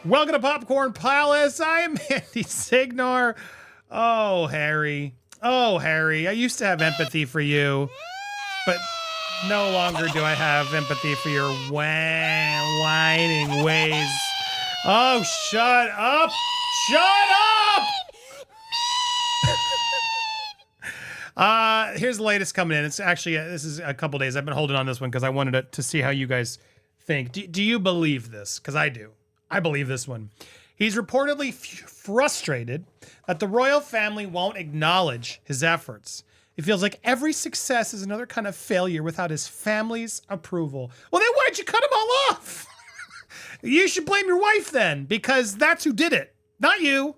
Welcome to Popcorn Palace. I am Andy Signor. Oh, Harry. Oh, Harry. I used to have empathy for you, but no longer do I have empathy for your whining ways. Oh, shut up. Shut up. Here's the latest coming in. It's actually, this is a couple days. I've been holding on this one because I wanted to see how you guys think. Do you believe this? Because I do. I believe this one. He's reportedly frustrated that the royal family won't acknowledge his efforts. He feels like every success is another kind of failure without his family's approval. Well, then why'd you cut them all off? You should blame your wife then, because that's who did it, not you.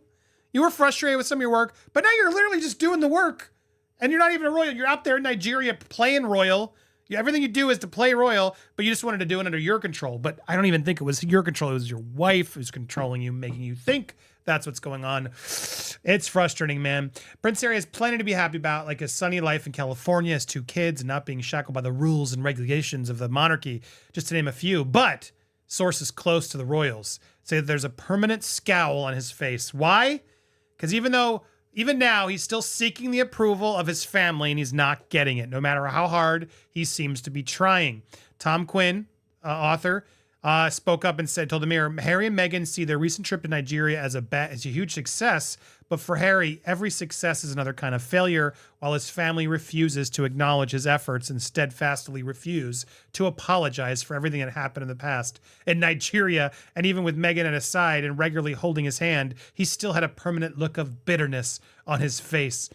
You were frustrated with some of your work, but now you're literally just doing the work. And you're not even a royal. You're out there in Nigeria playing royal. Everything you do is to play royal, but you just wanted to do it under your control. But I don't even think it was your control. It was your wife who's controlling you, making you think that's what's going on. It's frustrating, man. Prince Harry has plenty to be happy about, like his sunny life in California, his 2 kids, and not being shackled by the rules and regulations of the monarchy, just to name a few. But sources close to the royals say that there's a permanent scowl on his face. Why? Because even now, he's still seeking the approval of his family, and he's not getting it, no matter how hard he seems to be trying. Tom Quinn, author, spoke up and told the Mirror, Harry and Meghan see their recent trip to Nigeria as a huge success, but for Harry, every success is another kind of failure, while his family refuses to acknowledge his efforts and steadfastly refuse to apologize for everything that happened in the past. In Nigeria, and even with Meghan at his side and regularly holding his hand, he still had a permanent look of bitterness on his face.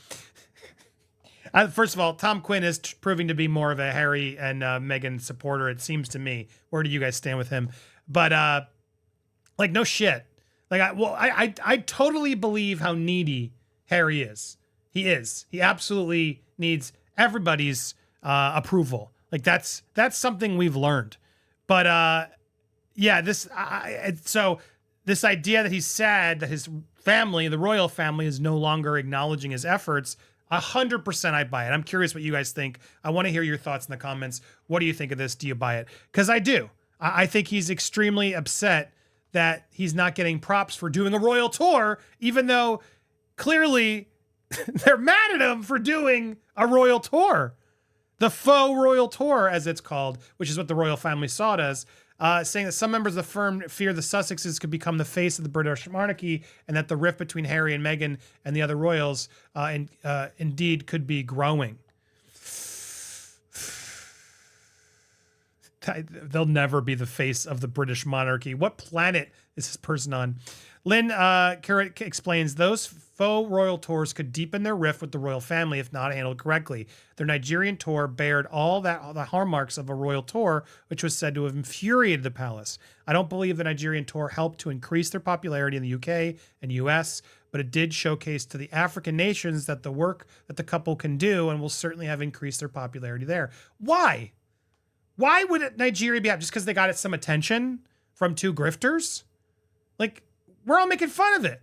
First of all, Tom Quinn is proving to be more of a Harry and Meghan supporter, it seems to me. Where do you guys stand with him? But no shit. I totally believe how needy Harry is. He is. He absolutely needs everybody's approval. Like that's something we've learned. But so this idea that he's sad that his family, the royal family, is no longer acknowledging his efforts. 100% I buy it. I'm curious what you guys think. I want to hear your thoughts in the comments. What do you think of this? Do you buy it? Because I do. I think he's extremely upset that he's not getting props for doing a royal tour, even though clearly they're mad at him for doing a royal tour. The faux royal tour, as it's called, which is what the royal family saw it as, saying that some members of the firm fear the Sussexes could become the face of the British monarchy and that the rift between Harry and Meghan and the other royals indeed could be growing. They'll never be the face of the British monarchy. What planet is this person on? Lynn Carrot explains those faux royal tours could deepen their rift with the royal family if not handled correctly. Their Nigerian tour bared all the hallmarks of a royal tour, which was said to have infuriated the palace. I don't believe the Nigerian tour helped to increase their popularity in the UK and US, but it did showcase to the African nations that the work that the couple can do and will certainly have increased their popularity there. Why? Why would Nigeria be happy? Just because they got some attention from 2 grifters? Like, we're all making fun of it.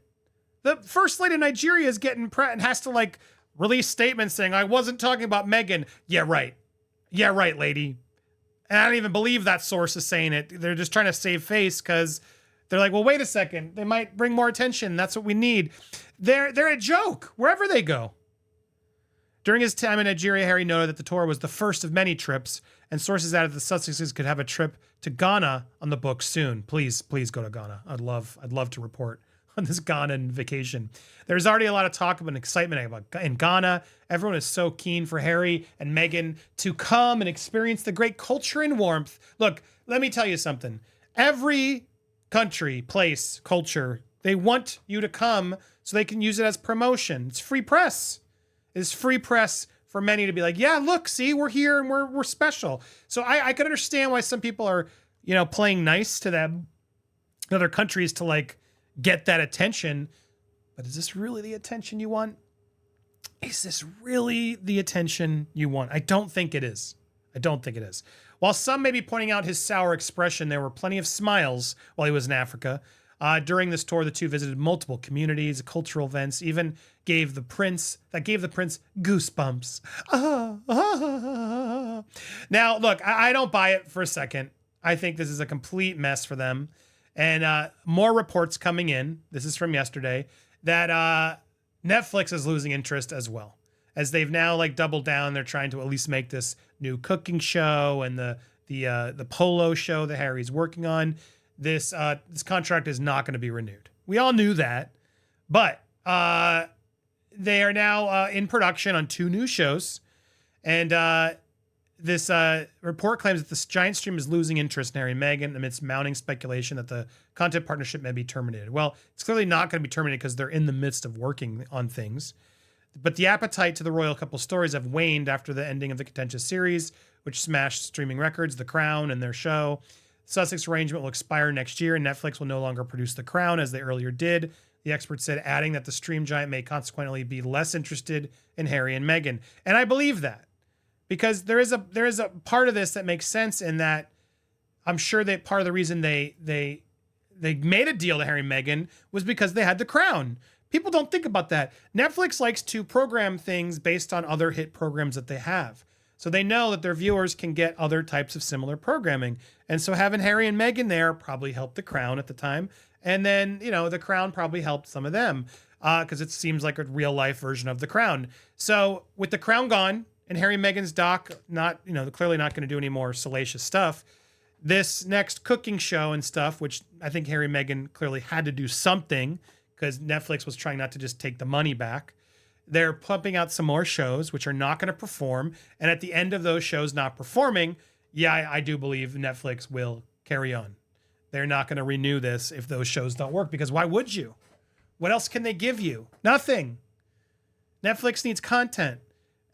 The first lady of Nigeria is getting and has to release statements saying, I wasn't talking about Meghan. Yeah, right. Yeah, right, lady. And I don't even believe that source is saying it. They're just trying to save face because they're like, well, wait a second. They might bring more attention. That's what we need. They're a joke wherever they go. During his time in Nigeria, Harry noted that the tour was the first of many trips, and sources added the Sussexes could have a trip to Ghana on the books soon. Please go to Ghana. I'd love to report on this Ghana vacation. There's already a lot of talk and excitement about in Ghana. Everyone is so keen for Harry and Meghan to come and experience the great culture and warmth. Look, let me tell you something. Every country, place, culture, they want you to come so they can use it as promotion. It's free press. It's free press for many to be like, yeah, look, see, we're here and we're special. So I can understand why some people are, playing nice to them, other countries to get that attention. But is this really the attention you want? Is this really the attention you want? I don't think it is. While some may be pointing out his sour expression, there were plenty of smiles while he was in Africa. During this tour, the 2 visited multiple communities, cultural events, even gave the prince goosebumps. Now, look, I don't buy it for a second. I think this is a complete mess for them. And more reports coming in, this is from yesterday, that Netflix is losing interest as well. As they've now like doubled down, they're trying to at least make this new cooking show and the polo show that Harry's working on. This contract is not going to be renewed. We all knew that, but they are now in production on 2 new shows, and this report claims that this giant stream is losing interest in Harry and Meghan amidst mounting speculation that the content partnership may be terminated. Well, it's clearly not going to be terminated because they're in the midst of working on things. But the appetite to the royal couple stories have waned after the ending of the contentious series, which smashed streaming records, The Crown, and their show. Sussex arrangement will expire next year, and Netflix will no longer produce The Crown as they earlier did. The expert said, adding that the stream giant may consequently be less interested in Harry and Meghan. And I believe that, because there is a part of this that makes sense in that I'm sure that part of the reason they made a deal to Harry and Meghan was because they had The Crown. People don't think about that. Netflix likes to program things based on other hit programs that they have. So they know that their viewers can get other types of similar programming. And so having Harry and Meghan there probably helped The Crown at the time. And then, The Crown probably helped some of them because it seems like a real life version of The Crown. So with The Crown gone and Harry and Meghan's doc not, clearly not going to do any more salacious stuff, this next cooking show and stuff, which I think Harry and Meghan clearly had to do something because Netflix was trying not to just take the money back. They're pumping out some more shows, which are not going to perform. And at the end of those shows not performing, I do believe Netflix will carry on. They're not going to renew this if those shows don't work, because why would you? What else can they give you? Nothing. Netflix needs content.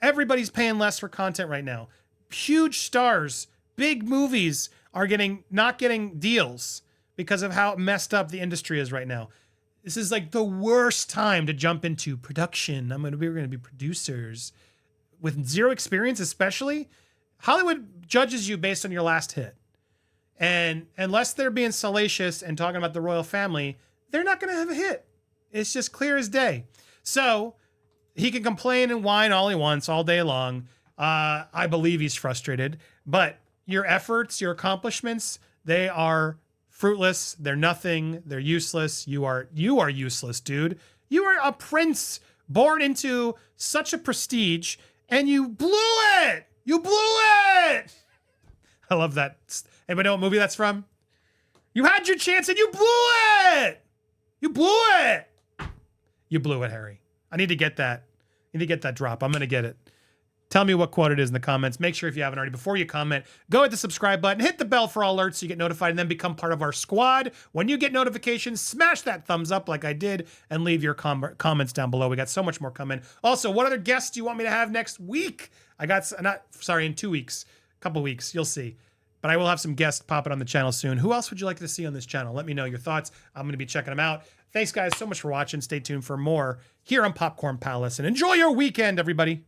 Everybody's paying less for content right now. Huge stars, big movies are not getting deals because of how messed up the industry is right now. This is like the worst time to jump into production. We're going to be producers with zero experience, especially. Hollywood judges you based on your last hit. And unless they're being salacious and talking about the royal family, they're not going to have a hit. It's just clear as day. So he can complain and whine all he wants all day long. I believe he's frustrated, but your efforts, your accomplishments, they are fruitless. They're nothing. They're useless. You are useless, dude. You are a prince born into such a prestige, and you blew it. You blew it. I love that. Anybody know what movie that's from? You had your chance and you blew it. You blew it. You blew it, Harry. I need to get that. I need to get that drop. I'm going to get it. Tell me what quote it is in the comments. Make sure if you haven't already, before you comment, go hit the subscribe button, hit the bell for all alerts so you get notified, and then become part of our squad. When you get notifications, smash that thumbs up like I did and leave your comments down below. We got so much more coming. Also, what other guests do you want me to have next week? In 2 weeks, a couple weeks, you'll see. But I will have some guests popping on the channel soon. Who else would you like to see on this channel? Let me know your thoughts. I'm going to be checking them out. Thanks, guys, so much for watching. Stay tuned for more here on Popcorn Palace, and enjoy your weekend, everybody.